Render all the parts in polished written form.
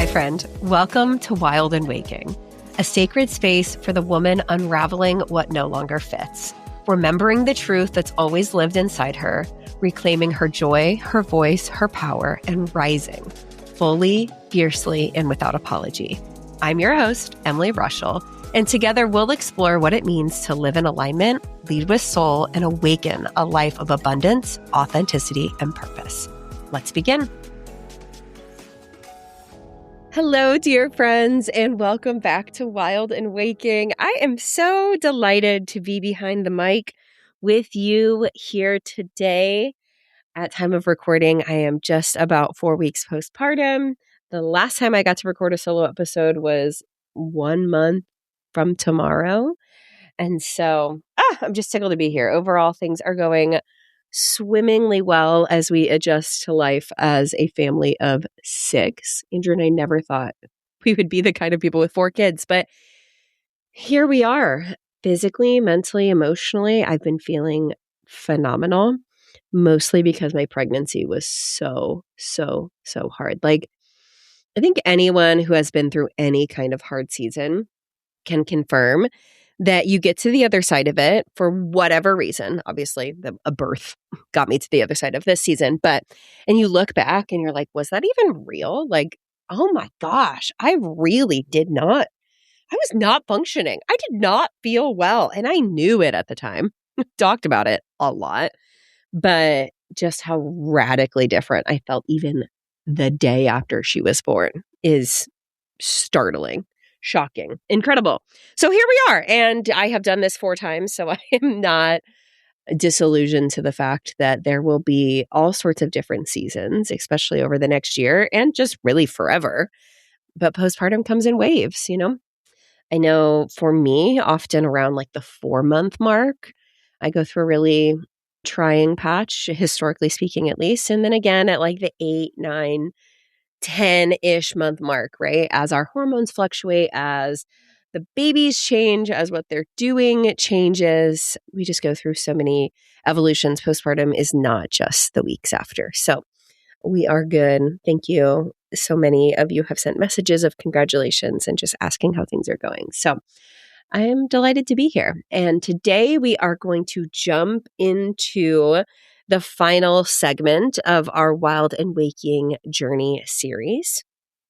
friend. Welcome to Wild and Waking, a sacred space for the woman unraveling what no longer fits, remembering the truth that's always lived inside her, reclaiming her joy, her voice, her power, and rising fully, fiercely, and without apology. I'm your host, Emily Rushell, and together we'll explore what it means to live in alignment, lead with soul, and awaken a life of abundance, authenticity, and purpose. Let's begin. Hello, dear friends, and welcome back to Wild and Waking. I am so delighted to be behind the mic with you here today. At time of recording, I am just about 4 weeks postpartum. The last time I got to record a solo episode was 1 month from tomorrow. And so I'm just tickled to be here. Overall, things are going swimmingly well as we adjust to life as a family of 6. Andrew and I never thought we would be the kind of people with 4 kids, but here we are. Physically, mentally, emotionally, I've been feeling phenomenal, mostly because my pregnancy was so hard. Like, I think anyone who has been through any kind of hard season can confirm that you get to the other side of it for whatever reason. Obviously, a birth got me to the other side of this season, and you look back and you're like, was that even real? Like, oh my gosh, I was not functioning. I did not feel well. And I knew it at the time, talked about it a lot, but just how radically different I felt even the day after she was born is startling. Shocking. Incredible. So here we are. And I have done this 4 times, so I am not disillusioned to the fact that there will be all sorts of different seasons, especially over the next year and just really forever. But postpartum comes in waves, you know? I know for me, often around like the 4-month mark, I go through a really trying patch, historically speaking, at least. And then again at like the 8, 9, 10-ish month mark, right? As our hormones fluctuate, as the babies change, as what they're doing changes, we just go through so many evolutions. Postpartum is not just the weeks after. So we are good. Thank you. So many of you have sent messages of congratulations and just asking how things are going. So I am delighted to be here. And today we are going to jump into the final segment of our Wild and Waking Journey series.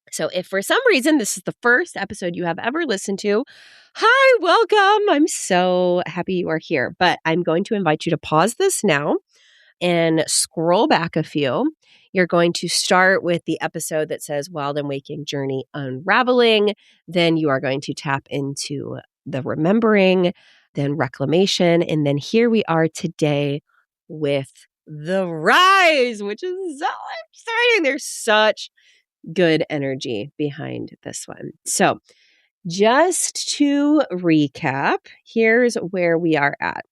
So if for some reason this is the first episode you have ever listened to, hi, welcome. I'm so happy you are here. But I'm going to invite you to pause this now and scroll back a few. You're going to start with the episode that says Wild and Waking Journey Unraveling. Then you are going to tap into the Remembering, then Reclamation. And then here we are today with the Rise, which is so exciting. There's such good energy behind this one. So just to recap, here's where we are at.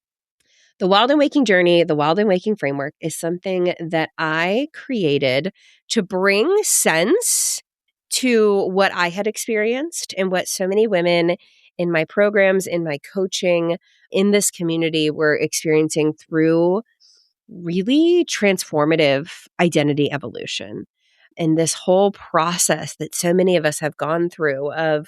The Wild and Waking Journey, the Wild and Waking Framework is something that I created to bring sense to what I had experienced and what so many women in my programs, in my coaching, in this community were experiencing through really transformative identity evolution. And this whole process that so many of us have gone through of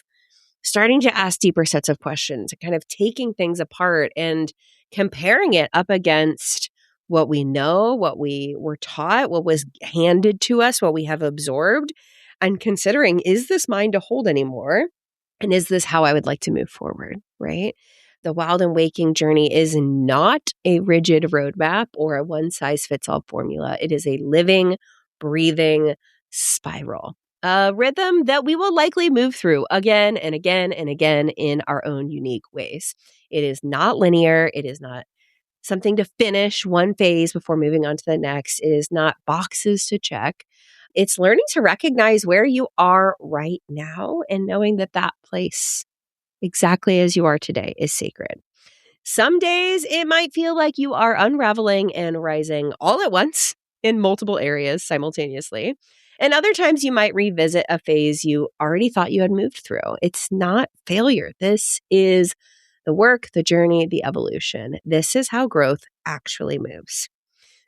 starting to ask deeper sets of questions, kind of taking things apart and comparing it up against what we know, what we were taught, what was handed to us, what we have absorbed, and considering, is this mine to hold anymore? And is this how I would like to move forward, right? The Wild and Waking Journey is not a rigid roadmap or a one-size-fits-all formula. It is a living, breathing spiral, a rhythm that we will likely move through again and again and again in our own unique ways. It is not linear. It is not something to finish one phase before moving on to the next. It is not boxes to check. It's learning to recognize where you are right now and knowing that that place, exactly as you are today, is sacred. Some days it might feel like you are unraveling and rising all at once in multiple areas simultaneously. And other times you might revisit a phase you already thought you had moved through. It's not failure. This is the work, the journey, the evolution. This is how growth actually moves.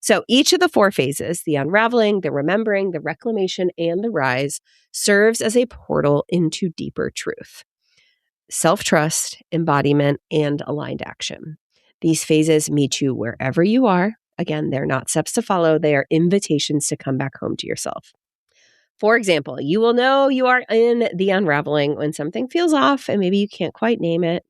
So each of the 4 phases, the unraveling, the remembering, the reclamation, and the rise, serves as a portal into deeper truth, self-trust, embodiment, and aligned action. These phases meet you wherever you are. Again, they're not steps to follow. They are invitations to come back home to yourself. For example, you will know you are in the unraveling when something feels off and maybe you can't quite name it.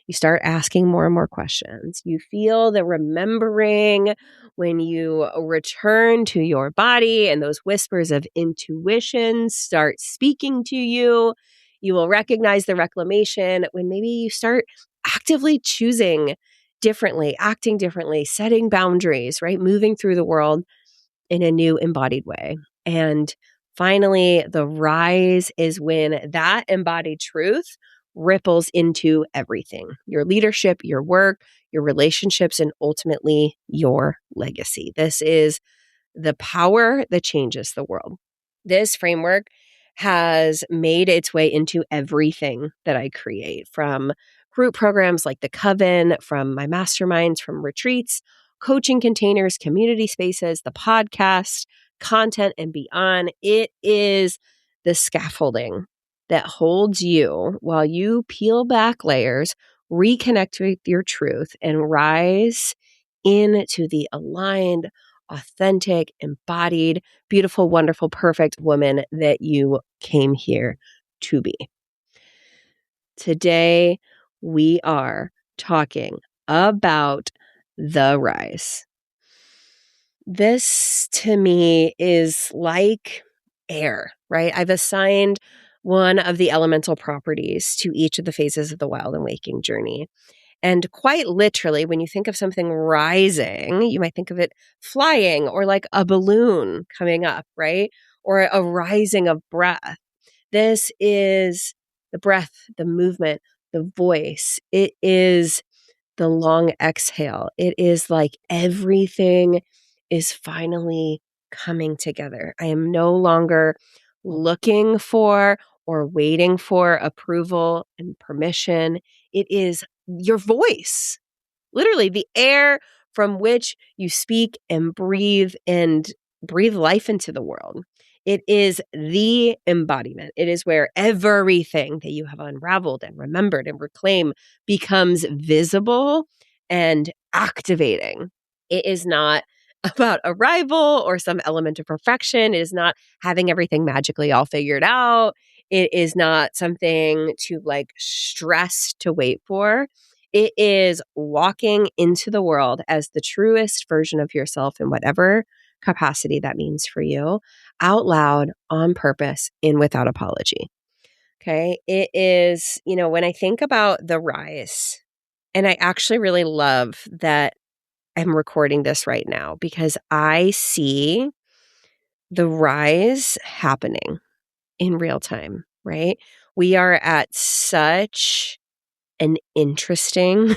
You start asking more and more questions. You feel the remembering when you return to your body and those whispers of intuition start speaking to you. You will recognize the reclamation when maybe you start actively choosing differently, acting differently, setting boundaries, right? Moving through the world in a new embodied way. And finally, the rise is when that embodied truth ripples into everything, your leadership, your work, your relationships, and ultimately your legacy. This is the power that changes the world. This framework has made its way into everything that I create, from group programs like the Coven, from my masterminds, from retreats, coaching containers, community spaces, the podcast, content, and beyond. It is the scaffolding that holds you while you peel back layers, reconnect with your truth, and rise into the aligned, authentic, embodied, beautiful, wonderful, perfect woman that you came here to be. Today, we are talking about the rise. This to me is like air, right? I've assigned one of the elemental properties to each of the phases of the wild and waking journey. And quite literally, when you think of something rising, you might think of it flying or like a balloon coming up, right? Or a rising of breath. This is the breath, the movement, the voice. It is the long exhale. It is like everything is finally coming together. I am no longer looking for or waiting for approval and permission. It is your voice, literally the air from which you speak and breathe life into the world. It is the embodiment. It is where everything that you have unraveled and remembered and reclaimed becomes visible and activating. It is not about arrival or some element of perfection. It is not having everything magically all figured out. It is not something to like stress to wait for. It is walking into the world as the truest version of yourself in whatever capacity that means for you, out loud, on purpose, and without apology. Okay. It is, when I think about the rise, and I actually really love that I'm recording this right now because I see the rise happening in real time, right? We are at such an interesting,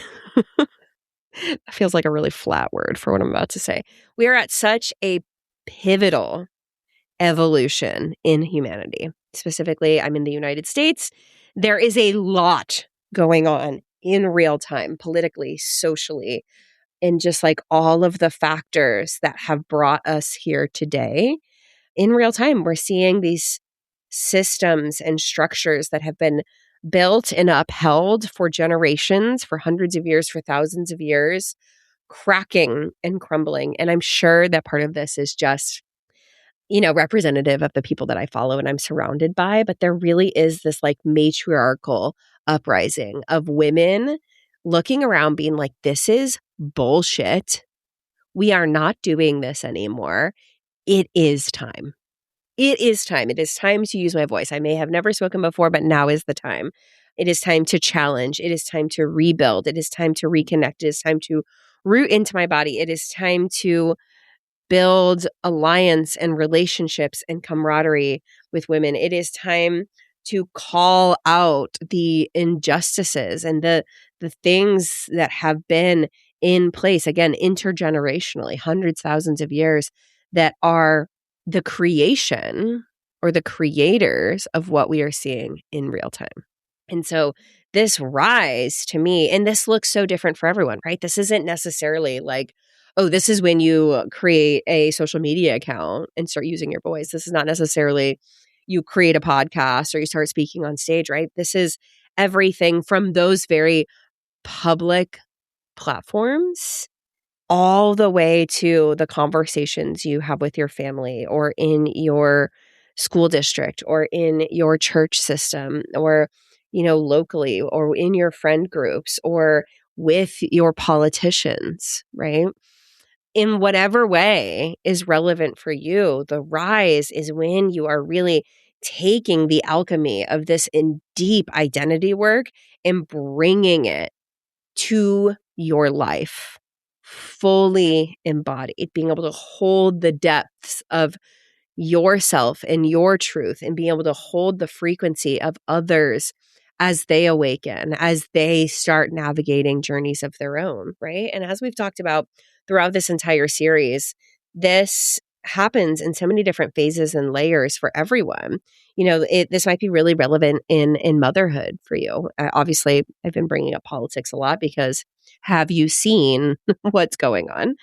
feels like a really flat word for what I'm about to say. We are at such a pivotal evolution in humanity. Specifically, I'm in the United States. There is a lot going on in real time, politically, socially, and just like all of the factors that have brought us here today. In real time, we're seeing these systems and structures that have been built and upheld for generations, for hundreds of years, for thousands of years, cracking and crumbling. And I'm sure that part of this is just, representative of the people that I follow and I'm surrounded by. But there really is this like matriarchal uprising of women looking around being like, this is bullshit. We are not doing this anymore. It is time. It is time. It is time to use my voice. I may have never spoken before, but now is the time. It is time to challenge. It is time to rebuild. It is time to reconnect. It is time to root into my body. It is time to build alliance and relationships and camaraderie with women. It is time to call out the injustices and the things that have been in place, again, intergenerationally, hundreds, thousands of years, that are the creation or the creators of what we are seeing in real time. And so this rise to me, and this looks so different for everyone, right? This isn't necessarily like, oh, this is when you create a social media account and start using your voice. This is not necessarily you create a podcast or you start speaking on stage, right? This is everything from those very public platforms all the way to the conversations you have with your family or in your school district or in your church system or, locally or in your friend groups or with your politicians, right? In whatever way is relevant for you, the rise is when you are really taking the alchemy of this in deep identity work and bringing it to your life, fully embodied, being able to hold the depths of yourself and your truth and being able to hold the frequency of others as they awaken, as they start navigating journeys of their own, right? And as we've talked about throughout this entire series, this happens in so many different phases and layers for everyone. This might be really relevant in motherhood for you. Obviously, I've been bringing up politics a lot because have you seen what's going on?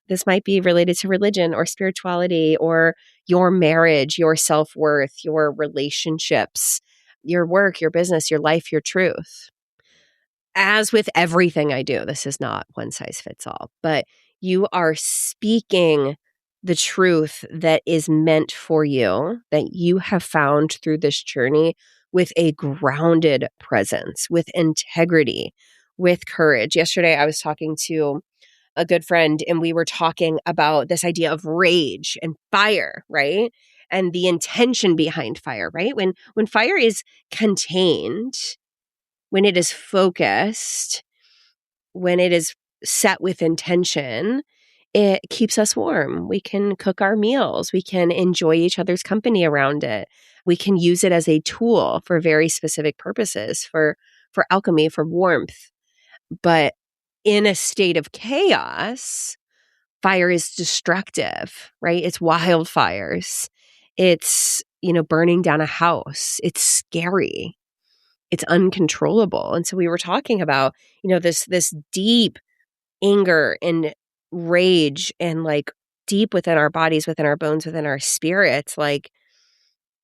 This might be related to religion or spirituality or your marriage, your self-worth, your relationships, your work, your business, your life, your truth. As with everything I do, this is not one size fits all, but you are speaking the truth that is meant for you, that you have found through this journey with a grounded presence, with integrity, with courage. Yesterday, I was talking to a good friend and we were talking about this idea of rage and fire, right? And the intention behind fire, right? When fire is contained, when it is focused, when it is set with intention, it keeps us warm. We can cook our meals. We can enjoy each other's company around it. We can use it as a tool for very specific purposes, for alchemy, for warmth. But in a state of chaos, fire is destructive, right? It's wildfires. It's, burning down a house. It's scary. It's uncontrollable. And so we were talking about, this deep anger and rage and like deep within our bodies, within our bones, within our spirits, like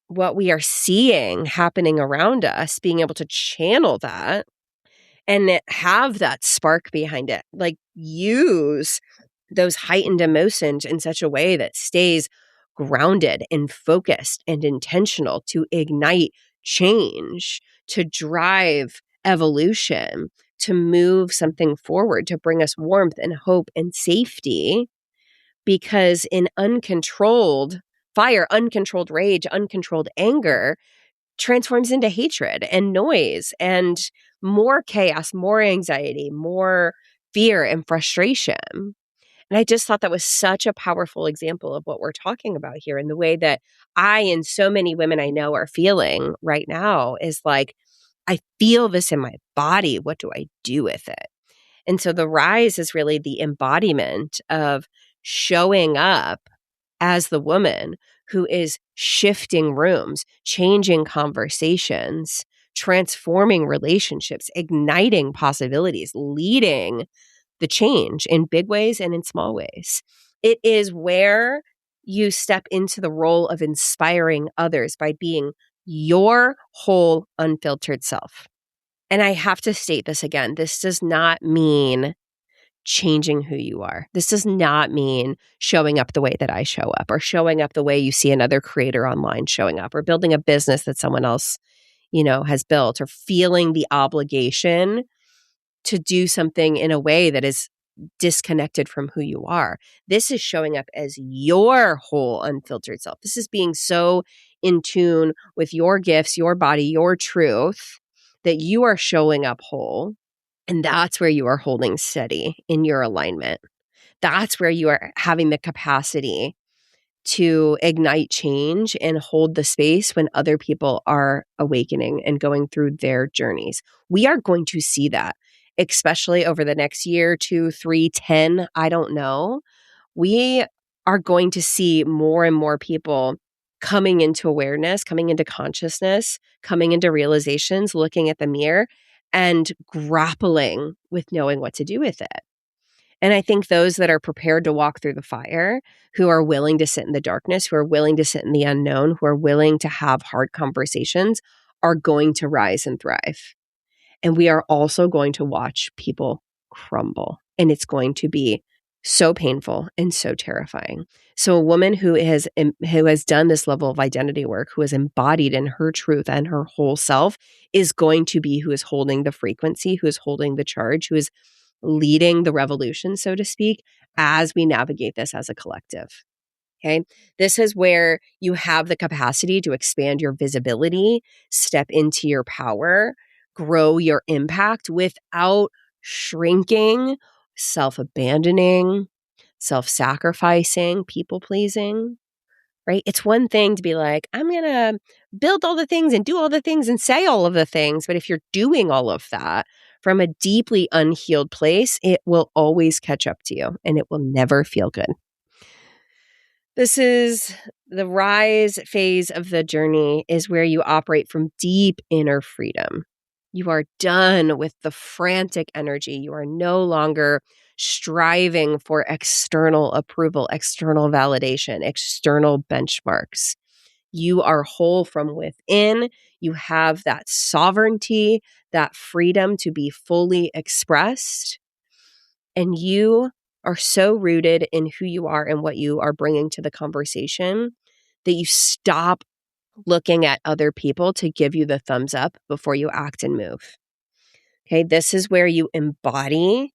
what we are seeing happening around us, being able to channel that and have that spark behind it, like use those heightened emotions in such a way that stays grounded and focused and intentional to ignite change, to drive evolution, to move something forward, to bring us warmth and hope and safety. Because in uncontrolled fire, uncontrolled rage, uncontrolled anger transforms into hatred and noise and more chaos, more anxiety, more fear and frustration. And I just thought that was such a powerful example of what we're talking about here. And the way that I and so many women I know are feeling right now is like, I feel this in my body. What do I do with it? And so the rise is really the embodiment of showing up as the woman who is shifting rooms, changing conversations, transforming relationships, igniting possibilities, leading the change in big ways and in small ways. It is where you step into the role of inspiring others by being your whole unfiltered self. And I have to state this again. This does not mean changing who you are. This does not mean showing up the way that I show up or showing up the way you see another creator online showing up or building a business that someone else, has built or feeling the obligation to do something in a way that is disconnected from who you are. This is showing up as your whole unfiltered self. This is being so in tune with your gifts, your body, your truth, that you are showing up whole. And that's where you are holding steady in your alignment. That's where you are having the capacity to ignite change and hold the space when other people are awakening and going through their journeys. We are going to see that, especially over the next year, 2, 3, 10, I don't know. We are going to see more and more people coming into awareness, coming into consciousness, coming into realizations, looking at the mirror and grappling with knowing what to do with it. And I think those that are prepared to walk through the fire, who are willing to sit in the darkness, who are willing to sit in the unknown, who are willing to have hard conversations, are going to rise and thrive. And we are also going to watch people crumble. And it's going to be so painful and so terrifying. So a woman who has done this level of identity work, who is embodied in her truth and her whole self, is going to be who is holding the frequency, who is holding the charge, who is leading the revolution, so to speak, as we navigate this as a collective. Okay. This is where you have the capacity to expand your visibility, step into your power, grow your impact without shrinking, self-abandoning, self-sacrificing, people-pleasing, right? It's one thing to be like, I'm going to build all the things and do all the things and say all of the things. But if you're doing all of that from a deeply unhealed place, it will always catch up to you and it will never feel good. This is the rise phase of the journey, is where you operate from deep inner freedom. You are done with the frantic energy. You are no longer striving for external approval, external validation, external benchmarks. You are whole from within. You have that sovereignty, that freedom to be fully expressed. And you are so rooted in who you are and what you are bringing to the conversation that you stop looking at other people to give you the thumbs up before you act and move. Okay, this is where you embody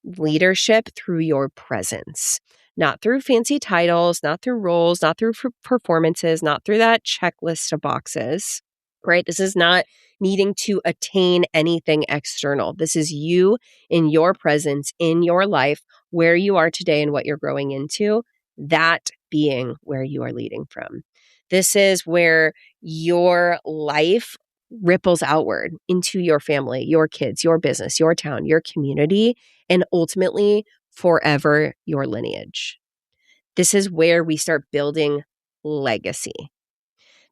leadership through your presence, not through fancy titles, not through roles, not through performances, not through that checklist of boxes, right? This is not needing to attain anything external. This is you in your presence, in your life, where you are today and what you're growing into, that being where you are leading from. This is where your life ripples outward into your family, your kids, your business, your town, your community, and ultimately forever your lineage. This is where we start building legacy.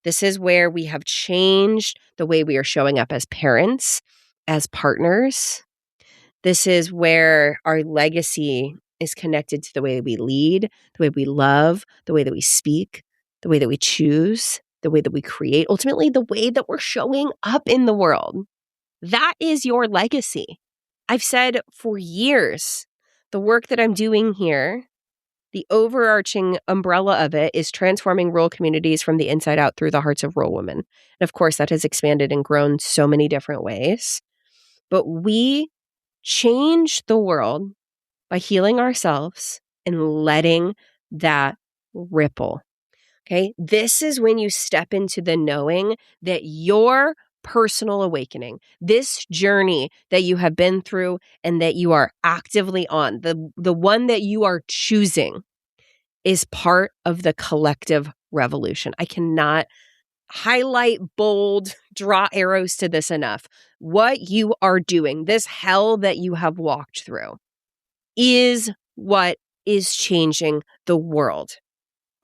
This is where we have changed the way we are showing up as parents, as partners. This is where our legacy is connected to the way we lead, the way we love, the way that we speak, the way that we choose, the way that we create, ultimately the way that we're showing up in the world. That is your legacy. I've said for years, the work that I'm doing here, the overarching umbrella of it is transforming rural communities from the inside out through the hearts of rural women. And of course, that has expanded and grown so many different ways. But we change the world by healing ourselves and letting that ripple. Okay. This is when you step into the knowing that your personal awakening, this journey that you have been through and that you are actively on, the one that you are choosing, is part of the collective revolution. I cannot highlight, bold, draw arrows to this enough. What you are doing, this hell that you have walked through, is what is changing the world.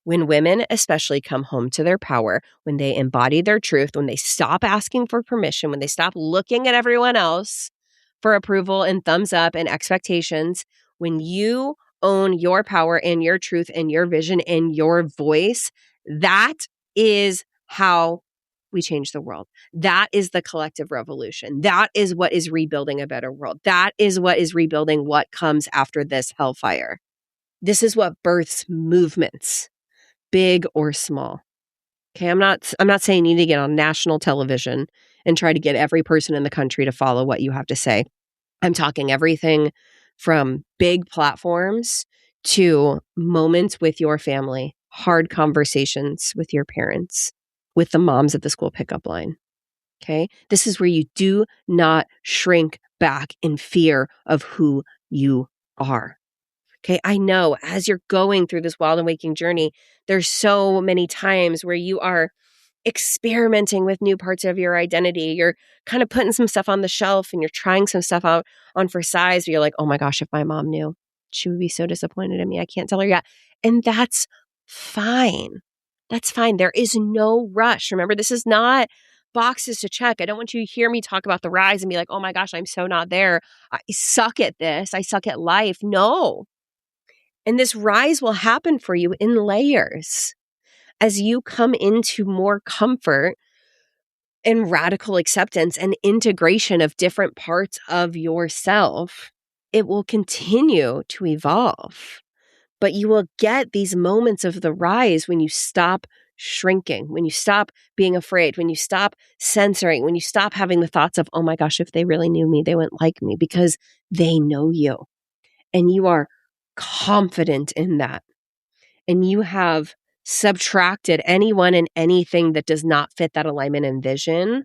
When women especially come home to their power, when they embody their truth, when they stop asking for permission, when they stop looking at everyone else for approval and thumbs up and expectations, when you own your power and your truth and your vision and your voice, that is how we change the world. That is the collective revolution. That is what is rebuilding a better world. That is what is rebuilding what comes after this hellfire. This is what births movements, big or small. Okay, I'm not saying you need to get on national television and try to get every person in the country to follow what you have to say. I'm talking everything from big platforms to moments with your family, hard conversations with your parents, with the moms at the school pickup line. Okay, this is where you do not shrink back in fear of who you are. Okay, I know as you're going through this wild and waking journey, there's so many times where you are experimenting with new parts of your identity. You're kind of putting some stuff on the shelf and you're trying some stuff out on for size. You're like, oh my gosh, if my mom knew, she would be so disappointed in me. I can't tell her yet. And that's fine. That's fine. There is no rush. Remember, this is not boxes to check. I don't want you to hear me talk about the rise and be like, oh my gosh, I'm so not there. I suck at this. I suck at life. No. And this rise will happen for you in layers as you come into more comfort and radical acceptance and integration of different parts of yourself. It will continue to evolve, but you will get these moments of the rise when you stop shrinking, when you stop being afraid, when you stop censoring, when you stop having the thoughts of, oh my gosh, if they really knew me, they wouldn't like me, because they know you and you are confident in that. And you have subtracted anyone and anything that does not fit that alignment and vision,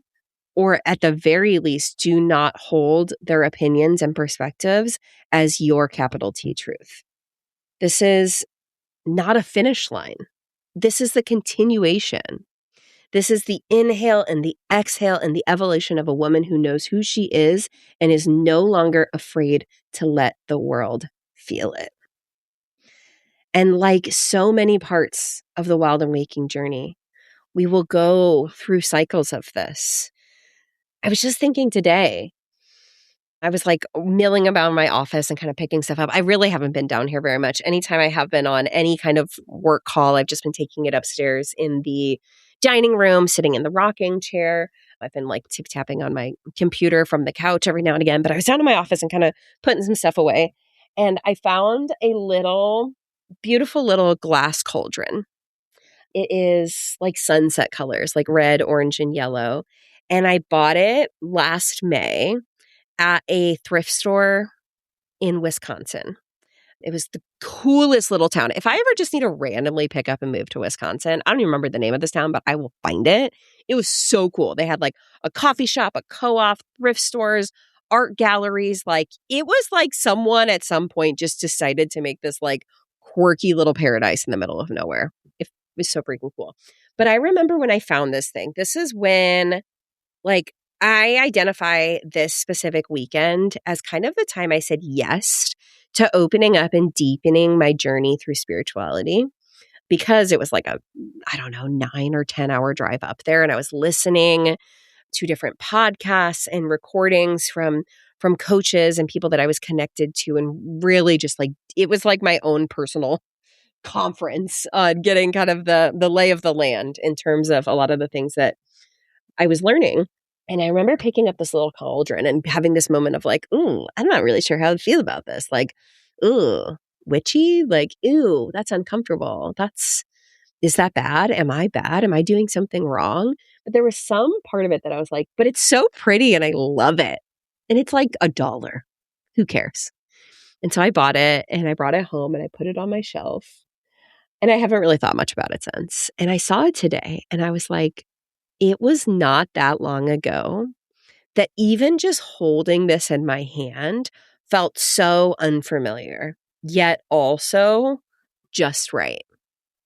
or at the very least, do not hold their opinions and perspectives as your capital T truth. This is not a finish line. This is the continuation. This is the inhale and the exhale and the evolution of a woman who knows who she is and is no longer afraid to let the world feel it. And like so many parts of the wild and waking journey, we will go through cycles of this. I was just thinking today, I was like milling about in my office and kind of picking stuff up. I really haven't been down here very much. Anytime I have been on any kind of work call, I've just been taking it upstairs in the dining room, sitting in the rocking chair. I've been like tip-tapping on my computer from the couch every now and again, but I was down in my office and kind of putting some stuff away. And I found a beautiful little glass cauldron. It is like sunset colors, like red, orange, and yellow. And I bought it last May at a thrift store in Wisconsin. It was the coolest little town. If I ever just need to randomly pick up and move to Wisconsin, I don't even remember the name of this town, but I will find it. It was so cool. They had like a coffee shop, a co-op, thrift stores, art galleries. Like it was like someone at some point just decided to make this like quirky little paradise in the middle of nowhere. It was so freaking cool. But I remember when I found this thing, this is when like I identify this specific weekend as kind of the time I said yes to opening up and deepening my journey through spirituality, because it was like a, I don't know, 9 or 10 hour drive up there. And I was listening to different podcasts and recordings from coaches and people that I was connected to. And really just like, it was like my own personal conference, getting kind of the lay of the land in terms of a lot of the things that I was learning. And I remember picking up this little cauldron and having this moment of like, ooh, I'm not really sure how to feel about this. Like, ooh, witchy? Like, ooh, that's uncomfortable. Is that bad? Am I bad? Am I doing something wrong? But there was some part of it that I was like, but it's so pretty and I love it. And it's like $1. Who cares? And so I bought it and I brought it home and I put it on my shelf. And I haven't really thought much about it since. And I saw it today and I was like, it was not that long ago that even just holding this in my hand felt so unfamiliar, yet also just right.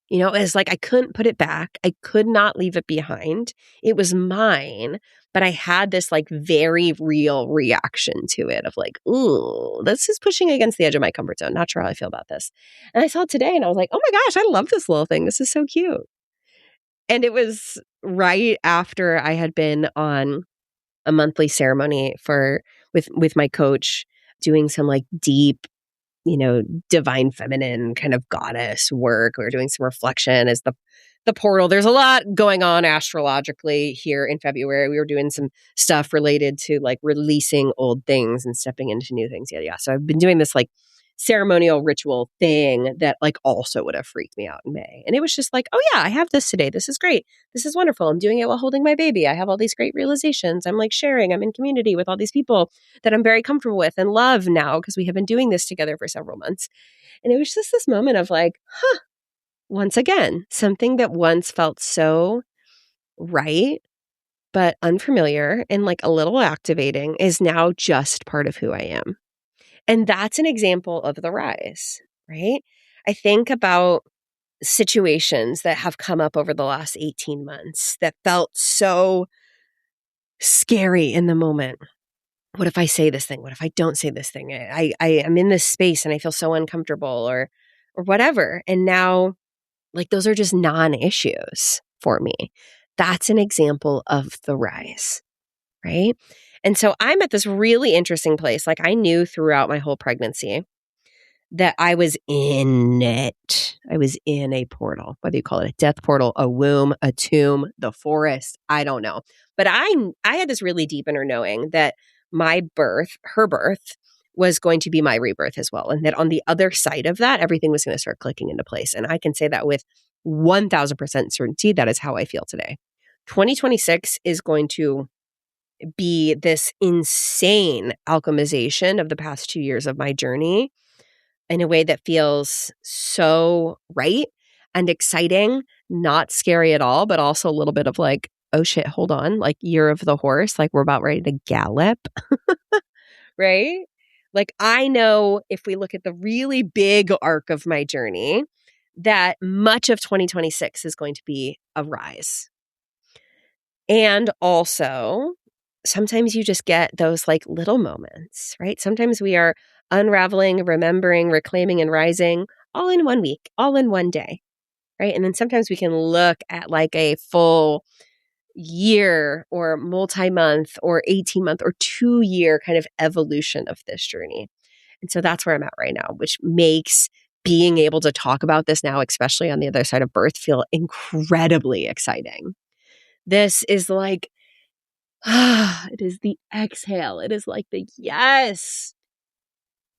You know, it's like I couldn't put it back. I could not leave it behind. It was mine, but I had this like very real reaction to it of like, ooh, this is pushing against the edge of my comfort zone. Not sure how I feel about this. And I saw it today and I was like, oh my gosh, I love this little thing. This is so cute. And it was right after I had been on a monthly ceremony with my coach, doing some like deep, divine feminine kind of goddess work. We were doing some reflection as the portal. There's a lot going on astrologically here in February. We were doing some stuff related to like releasing old things and stepping into new things. Yeah. So I've been doing this like ceremonial ritual thing that like also would have freaked me out in May. And it was just like, oh yeah, I have this today. This is great. This is wonderful. I'm doing it while holding my baby. I have all these great realizations. I'm like sharing. I'm in community with all these people that I'm very comfortable with and love now because we have been doing this together for several months. And it was just this moment of like, once again, something that once felt so right, but unfamiliar and like a little activating is now just part of who I am. And that's an example of the rise, right? I think about situations that have come up over the last 18 months that felt so scary in the moment. What if I say this thing? What if I don't say this thing? I am in this space and I feel so uncomfortable or whatever. And now, like, those are just non-issues for me. That's an example of the rise, right? And so I'm at this really interesting place. Like I knew throughout my whole pregnancy that I was in it. I was in a portal, whether you call it a death portal, a womb, a tomb, the forest, I don't know. But I had this really deep inner knowing that my birth, her birth, was going to be my rebirth as well. And that on the other side of that, everything was going to start clicking into place. And I can say that with 1000% certainty, that is how I feel today. 2026 is going to be this insane alchemization of the past 2 years of my journey in a way that feels so right and exciting, not scary at all, but also a little bit of like, oh shit, hold on, like year of the horse, like we're about ready to gallop, right? Like I know if we look at the really big arc of my journey, that much of 2026 is going to be a rise. And also, sometimes you just get those like little moments, right? Sometimes we are unraveling, remembering, reclaiming, and rising all in 1 week, all in one day, right? And then sometimes we can look at like a full year or multi-month or 18-month or 2-year kind of evolution of this journey. And so that's where I'm at right now, which makes being able to talk about this now, especially on the other side of birth, feel incredibly exciting. This is like, it is the exhale. It is like the yes,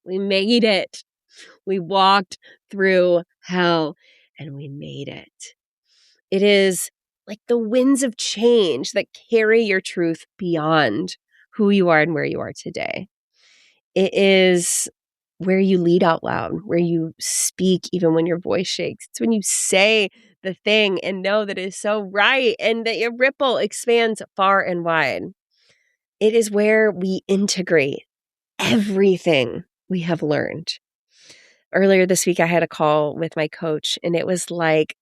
we made it. We walked through hell and we made it. It is like the winds of change that carry your truth beyond who you are and where you are today. It is where you lead out loud, where you speak even when your voice shakes. It's when you say the thing and know that it is so right and that your ripple expands far and wide. It is where we integrate everything we have learned. Earlier this week, I had a call with my coach, and it was like,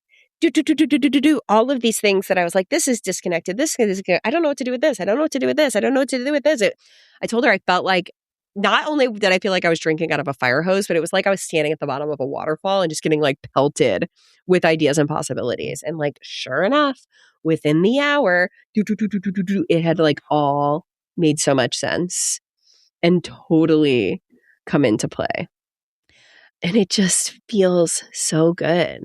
all of these things that I was like, this is disconnected. This is, I don't know what to do with this. I don't know what to do with this. I don't know what to do with this. I told her I felt like, not only did I feel like I was drinking out of a fire hose, but it was like I was standing at the bottom of a waterfall and just getting like pelted with ideas and possibilities. And like, sure enough, within the hour, it had like all made so much sense and totally come into play. And it just feels so good.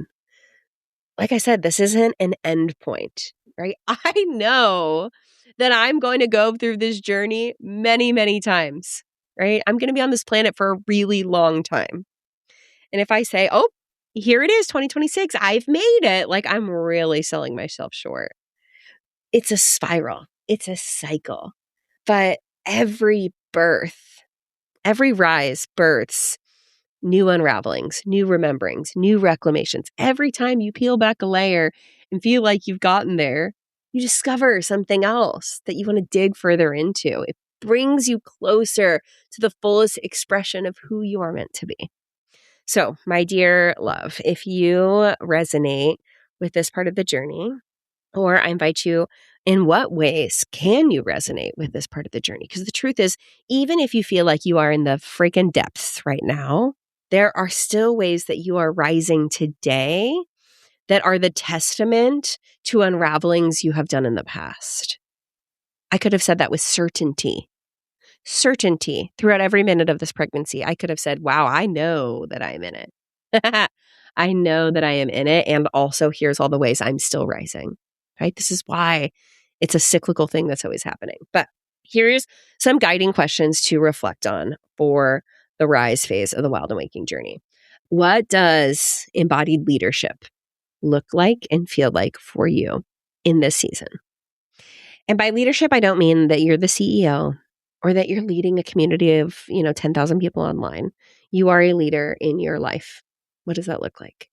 Like I said, this isn't an end point, right? I know that I'm going to go through this journey many, many times, right? I'm going to be on this planet for a really long time. And if I say, oh, here it is, 2026, I've made it, like I'm really selling myself short. It's a spiral. It's a cycle. But every birth, every rise births new unravelings, new rememberings, new reclamations. Every time you peel back a layer and feel like you've gotten there, you discover something else that you want to dig further into. It brings you closer to the fullest expression of who you are meant to be. So, my dear love, if you resonate with this part of the journey, or I invite you, in what ways can you resonate with this part of the journey? Because the truth is, even if you feel like you are in the freaking depths right now, there are still ways that you are rising today that are the testament to unravelings you have done in the past. I could have said that with certainty. Certainty throughout every minute of this pregnancy. I could have said, wow, I know that I'm in it. I know that I am in it. And also, here's all the ways I'm still rising, right? This is why it's a cyclical thing that's always happening. But here's some guiding questions to reflect on for the rise phase of the Wild and Waking journey. What does embodied leadership look like and feel like for you in this season? And by leadership, I don't mean that you're the CEO or that you're leading a community of, 10,000 people online. You are a leader in your life. What does that look like?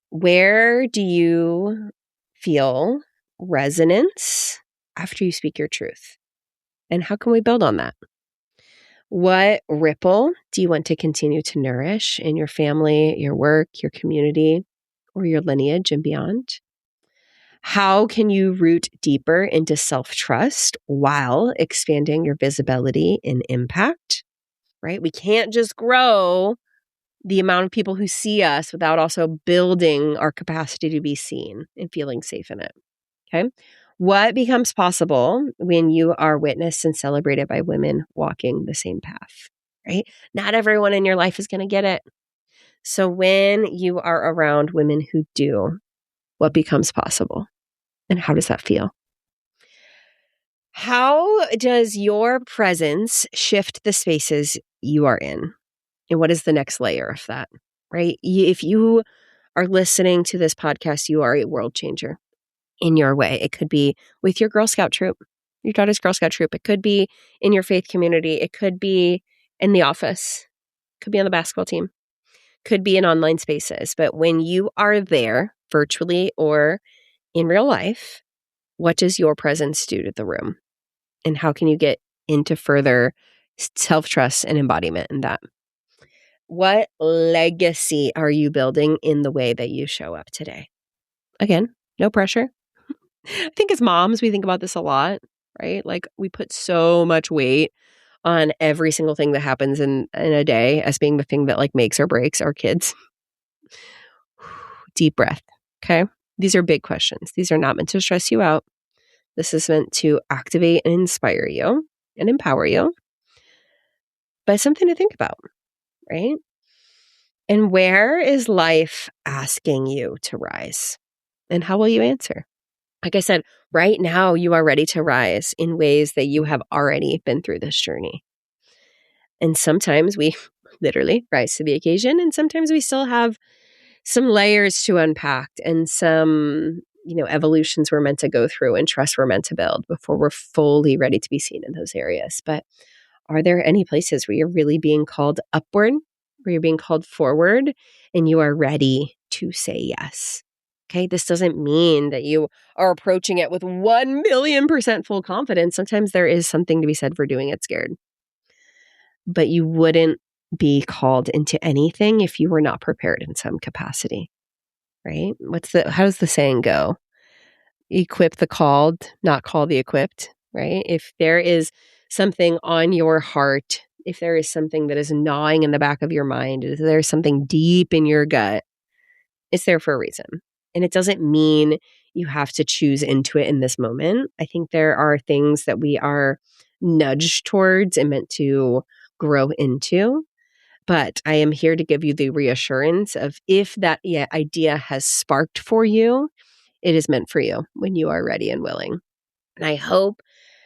Where do you feel resonance after you speak your truth? And how can we build on that? What ripple do you want to continue to nourish in your family, your work, your community, or your lineage and beyond? How can you root deeper into self-trust while expanding your visibility and impact? Right? We can't just grow the amount of people who see us without also building our capacity to be seen and feeling safe in it. Okay. What becomes possible when you are witnessed and celebrated by women walking the same path, right? Not everyone in your life is going to get it. So when you are around women who do, what becomes possible? And how does that feel? How does your presence shift the spaces you are in? And what is the next layer of that, right? If you are listening to this podcast, you are a world changer in your way. It could be with your Girl Scout troop, your daughter's Girl Scout troop. It could be in your faith community. It could be in the office. It could be on the basketball team. Could be in online spaces. But when you are there virtually or in real life, what does your presence do to the room? And how can you get into further self-trust and embodiment in that? What legacy are you building in the way that you show up today? Again, no pressure. I think as moms, we think about this a lot, right? Like we put so much weight on every single thing that happens in a day as being the thing that like makes or breaks our kids. Deep breath. Okay. These are big questions. These are not meant to stress you out. This is meant to activate and inspire you and empower you, but something to think about, right? And where is life asking you to rise? And how will you answer? Like I said, right now you are ready to rise in ways that you have already been through this journey. And sometimes we literally rise to the occasion, and sometimes we still have some layers to unpack and some, evolutions we're meant to go through and trust we're meant to build before we're fully ready to be seen in those areas. But are there any places where you're really being called upward, where you're being called forward, and you are ready to say yes? Okay, this doesn't mean that you are approaching it with 1,000,000% full confidence. Sometimes there is something to be said for doing it scared. But you wouldn't be called into anything if you were not prepared in some capacity, right? How does the saying go? Equip the called, not call the equipped, right? If there is something on your heart, if there is something that is gnawing in the back of your mind, if there's something deep in your gut, it's there for a reason. And it doesn't mean you have to choose into it in this moment. I think there are things that we are nudged towards and meant to grow into. But I am here to give you the reassurance of if that idea has sparked for you, it is meant for you when you are ready and willing. And I hope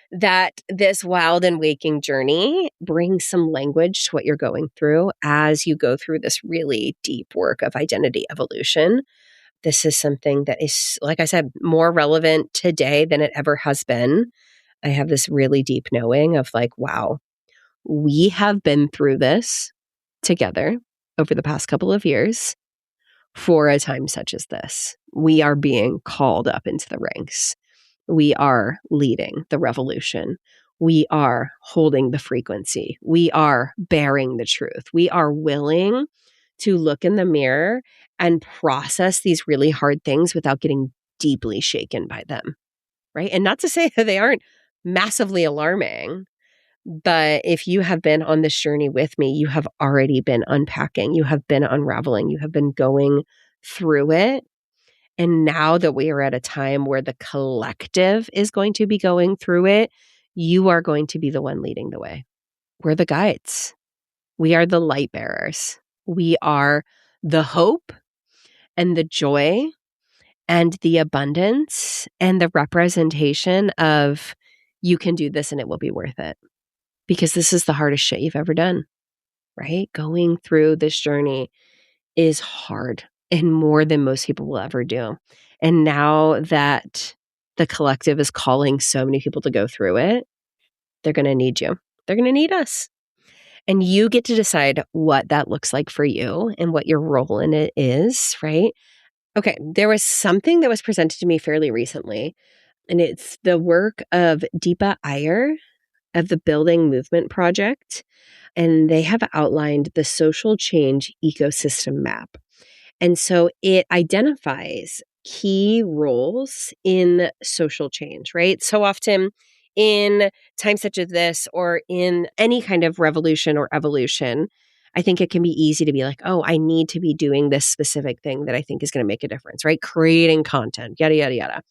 that this wild and waking journey brings some language to what you're going through as you go through this really deep work of identity evolution. This is something that is, like I said, more relevant today than it ever has been. I have this really deep knowing of like, wow, we have been through this together over the past couple of years for a time such as this. We are being called up into the ranks. We are leading the revolution. We are holding the frequency. We are bearing the truth. We are willing to look in the mirror and process these really hard things without getting deeply shaken by them, right? And not to say that they aren't massively alarming, but if you have been on this journey with me, you have already been unpacking, you have been unraveling, you have been going through it. And now that we are at a time where the collective is going to be going through it, you are going to be the one leading the way. We're the guides. We are the light bearers. We are the hope and the joy and the abundance and the representation of you can do this and it will be worth it. Because this is the hardest shit you've ever done, right? Going through this journey is hard and more than most people will ever do. And now that the collective is calling so many people to go through it, they're going to need you. They're going to need us. And you get to decide what that looks like for you and what your role in it is, right? Okay, there was something that was presented to me fairly recently, and it's the work of Deepa Iyer of the Building Movement Project. And they have outlined the social change ecosystem map. And so it identifies key roles in social change, right? So often in times such as this or in any kind of revolution or evolution, I think it can be easy to be like, oh, I need to be doing this specific thing that I think is going to make a difference, right? Creating content, yada, yada, yada.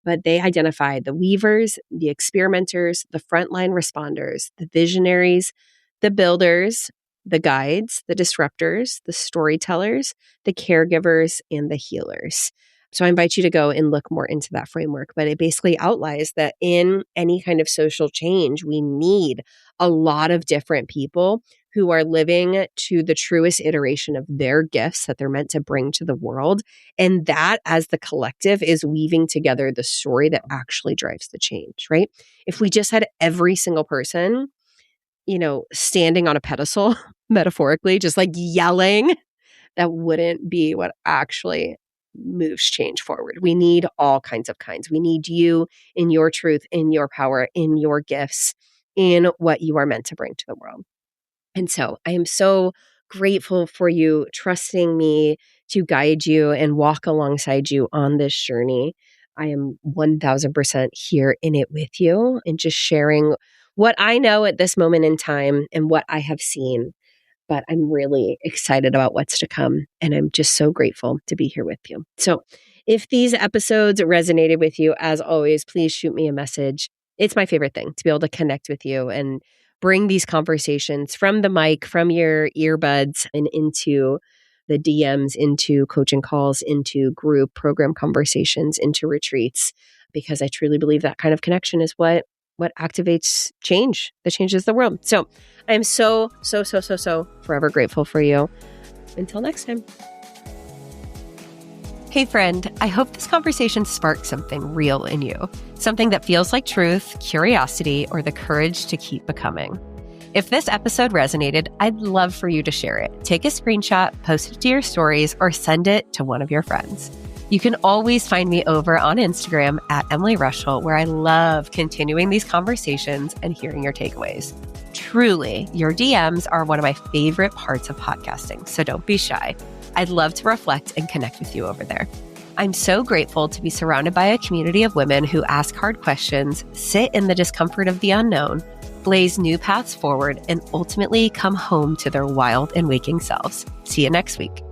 but they identified the weavers, the experimenters, the frontline responders, the visionaries, the builders, the guides, the disruptors, the storytellers, the caregivers, and the healers. So I invite you to go and look more into that framework, but it basically outlines that in any kind of social change, we need a lot of different people who are living to the truest iteration of their gifts that they're meant to bring to the world. And that, as the collective, is weaving together the story that actually drives the change, right? If we just had every single person, standing on a pedestal, metaphorically, just like yelling, that wouldn't be what actually moves change forward. We need all kinds. We need you in your truth, in your power, in your gifts, in what you are meant to bring to the world. And so I am so grateful for you trusting me to guide you and walk alongside you on this journey. I am 1000% here in it with you and just sharing what I know at this moment in time and what I have seen. But I'm really excited about what's to come. And I'm just so grateful to be here with you. So if these episodes resonated with you, as always, please shoot me a message. It's my favorite thing to be able to connect with you and bring these conversations from the mic, from your earbuds, and into the DMs, into coaching calls, into group program conversations, into retreats, because I truly believe that kind of connection is what activates change that changes the world. So I'm so forever grateful for you. Until next time. Hey friend, I hope this conversation sparked something real in you, something that feels like truth, curiosity, or the courage to keep becoming. If this episode resonated, I'd love for you to share it. Take a screenshot, post it to your stories, or send it to one of your friends. You can always find me over on Instagram at Emily Rushel, where I love continuing these conversations and hearing your takeaways. Truly, your DMs are one of my favorite parts of podcasting, so don't be shy. I'd love to reflect and connect with you over there. I'm so grateful to be surrounded by a community of women who ask hard questions, sit in the discomfort of the unknown, blaze new paths forward, and ultimately come home to their wild and waking selves. See you next week.